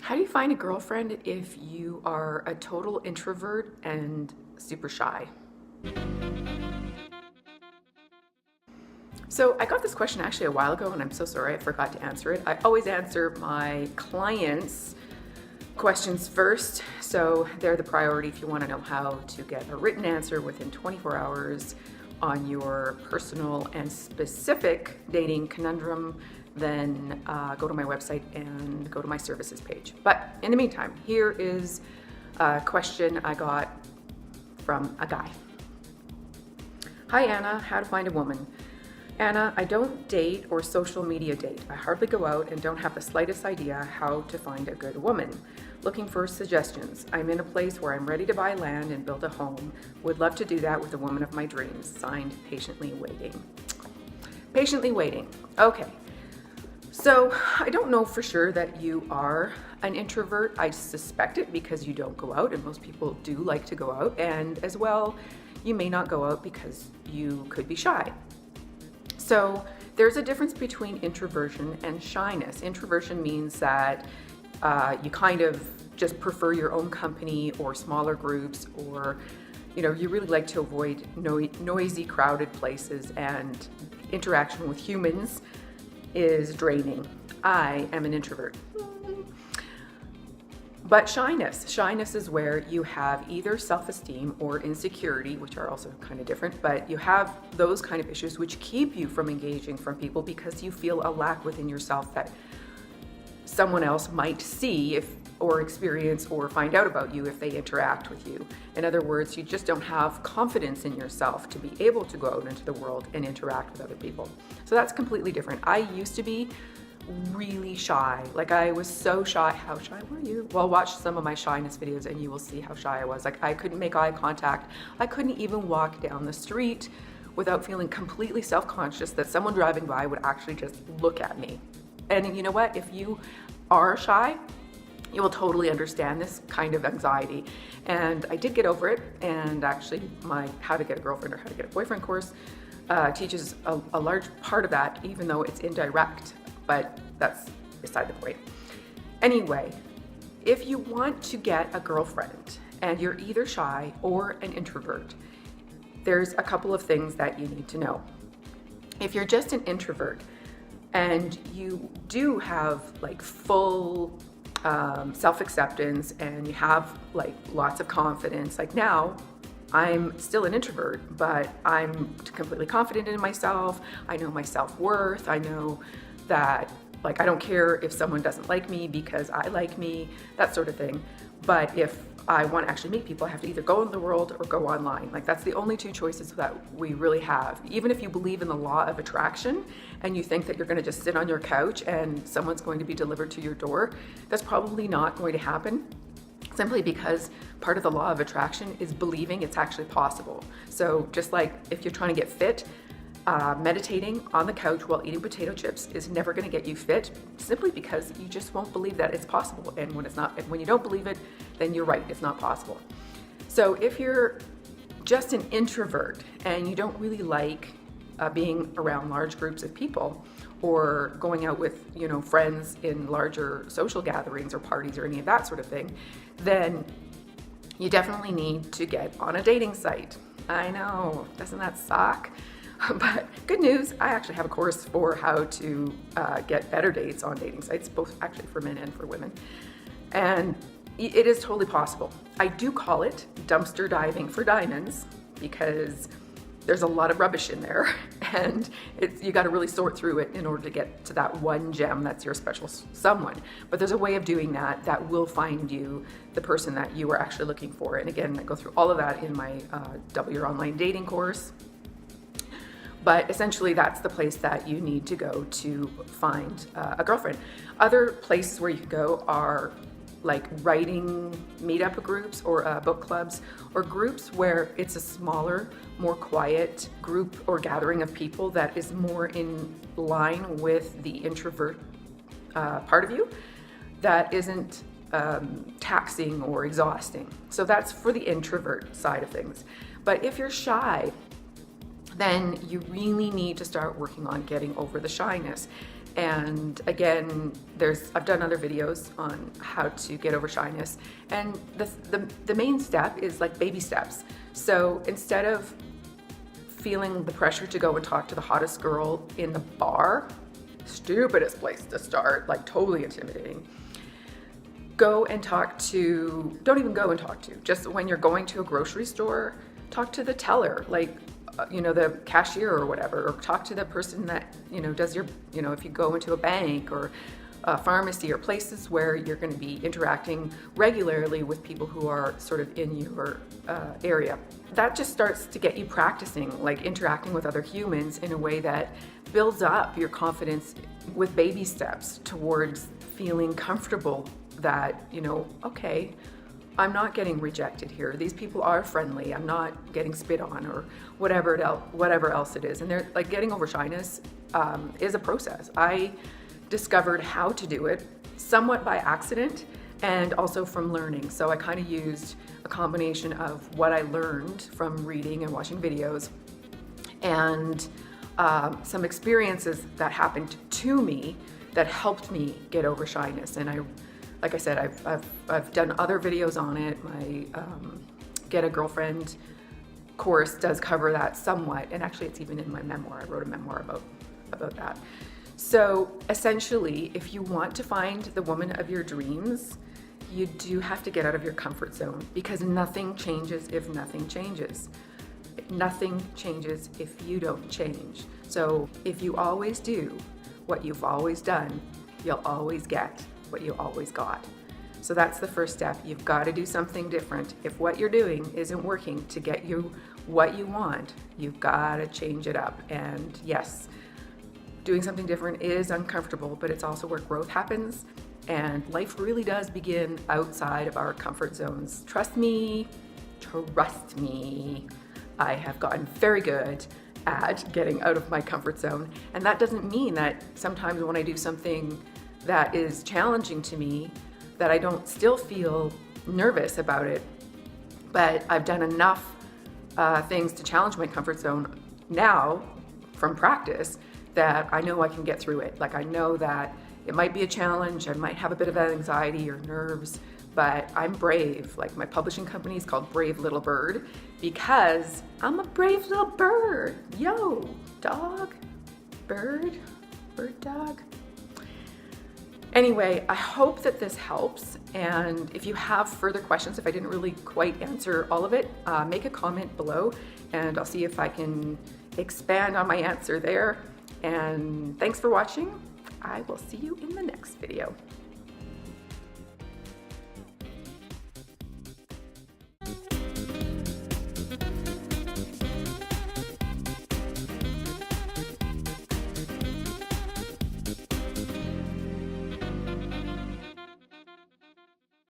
How do you find a girlfriend if you are a total introvert and super shy? So I got this question actually a while ago, and I'm so sorry I forgot to answer it. I always answer my clients' questions first, so they're the priority if you want to know how to get a written answer within 24 hours on your personal and specific dating conundrum. Then go to my website and go to my services page. But in the meantime, here is a question I got from a guy. Hi Anna, how to find a woman. Anna, I don't date or social media date. I hardly go out and don't have the slightest idea how to find a good woman. Looking for suggestions. I'm in a place where I'm ready to buy land and build a home. Would love to do that with the woman of my dreams. Signed, Patiently Waiting. Patiently Waiting. Okay. So I don't know for sure that you are an introvert. I suspect it because you don't go out, and most people do like to go out. And as well, you may not go out because you could be shy. So there's a difference between introversion and shyness. Introversion means that you kind of just prefer your own company or smaller groups, or you really like to avoid noisy, crowded places, and interaction with humans is draining. I am an introvert. But shyness is where you have either self-esteem or insecurity, which are also kind of different, but you have those kind of issues which keep you from engaging from people because you feel a lack within yourself that someone else might see or experience or find out about you if they interact with you. In other words, you just don't have confidence in yourself to be able to go out into the world and interact with other people. So that's completely different. I used to be really shy. Like, I was so shy. How shy were you? Well, watch some of my shyness videos and you will see how shy I was. Like, I couldn't make eye contact. I couldn't even walk down the street without feeling completely self-conscious that someone driving by would actually just look at me. And you know what? If you are shy, you will totally understand this kind of anxiety. And I did get over it, and actually my How to Get a Girlfriend or How to Get a Boyfriend course teaches a large part of that, even though it's indirect, but that's beside the point. Anyway, if you want to get a girlfriend and you're either shy or an introvert, there's a couple of things that you need to know. If you're just an introvert and you do have like full self-acceptance and you have like lots of confidence, like now I'm still an introvert, but I'm completely confident in myself. I know my self-worth. I know that like I don't care if someone doesn't like me because I like me, that sort of thing. But if I want to actually meet people, I have to either go in the world or go online. Like, that's the only two choices that we really have. Even if you believe in the law of attraction and you think that you're going to just sit on your couch and someone's going to be delivered to your door, that's probably not going to happen, simply because part of the law of attraction is believing it's actually possible. So just like if you're trying to get fit, meditating on the couch while eating potato chips is never going to get you fit, simply because you just won't believe that it's possible. And when you don't believe it, then you're right, it's not possible. So if you're just an introvert and you don't really like being around large groups of people or going out with friends in larger social gatherings or parties or any of that sort of thing, then you definitely need to get on a dating site. I know, doesn't that suck? But good news, I actually have a course for how to get better dates on dating sites, both actually for men and for women. And it is totally possible. I do call it dumpster diving for diamonds because there's a lot of rubbish in there, and you got to really sort through it in order to get to that one gem that's your special someone. But there's a way of doing that that will find you the person that you are actually looking for. And again, I go through all of that in my Double Your Online Dating course. But essentially, that's the place that you need to go to find a girlfriend. Other places where you can go are like writing meetup groups or book clubs, or groups where it's a smaller, more quiet group or gathering of people that is more in line with the introvert part of you, that isn't taxing or exhausting. So that's for the introvert side of things. But if you're shy, then you really need to start working on getting over the shyness. And again, I've done other videos on how to get over shyness. And the main step is like baby steps. So instead of feeling the pressure to go and talk to the hottest girl in the bar, stupidest place to start, like totally intimidating, don't even go and talk to, just when you're going to a grocery store, talk to the teller, like, the cashier or whatever, or talk to the person that, does your, if you go into a bank or a pharmacy or places where you're going to be interacting regularly with people who are sort of in your area. That just starts to get you practicing, like interacting with other humans in a way that builds up your confidence with baby steps towards feeling comfortable that, okay, I'm not getting rejected here. These people are friendly. I'm not getting spit on or whatever else it is. And they're like, getting over shyness is a process. I discovered how to do it somewhat by accident and also from learning. So I kind of used a combination of what I learned from reading and watching videos and some experiences that happened to me that helped me get over shyness. And like I said, I've done other videos on it. My Get a Girlfriend course does cover that somewhat, and actually it's even in my memoir. I wrote a memoir about that. So essentially, if you want to find the woman of your dreams, you do have to get out of your comfort zone, because nothing changes if nothing changes. Nothing changes if you don't change. So if you always do what you've always done, you'll always get what you always got. So that's the first step. You've got to do something different. If what you're doing isn't working to get you what you want, you've got to change it up. And yes, doing something different is uncomfortable, but it's also where growth happens. And life really does begin outside of our comfort zones. Trust me. I have gotten very good at getting out of my comfort zone. And that doesn't mean that sometimes when I do something that is challenging to me, that I don't still feel nervous about it. But I've done enough things to challenge my comfort zone now from practice that I know I can get through it. Like, I know that it might be a challenge, I might have a bit of anxiety or nerves, but I'm brave. Like, my publishing company is called Brave Little Bird because I'm a brave little bird. Yo, dog, bird, dog. Anyway, I hope that this helps, and if you have further questions, if I didn't really quite answer all of it, make a comment below and I'll see if I can expand on my answer there. And thanks for watching. I will see you in the next video.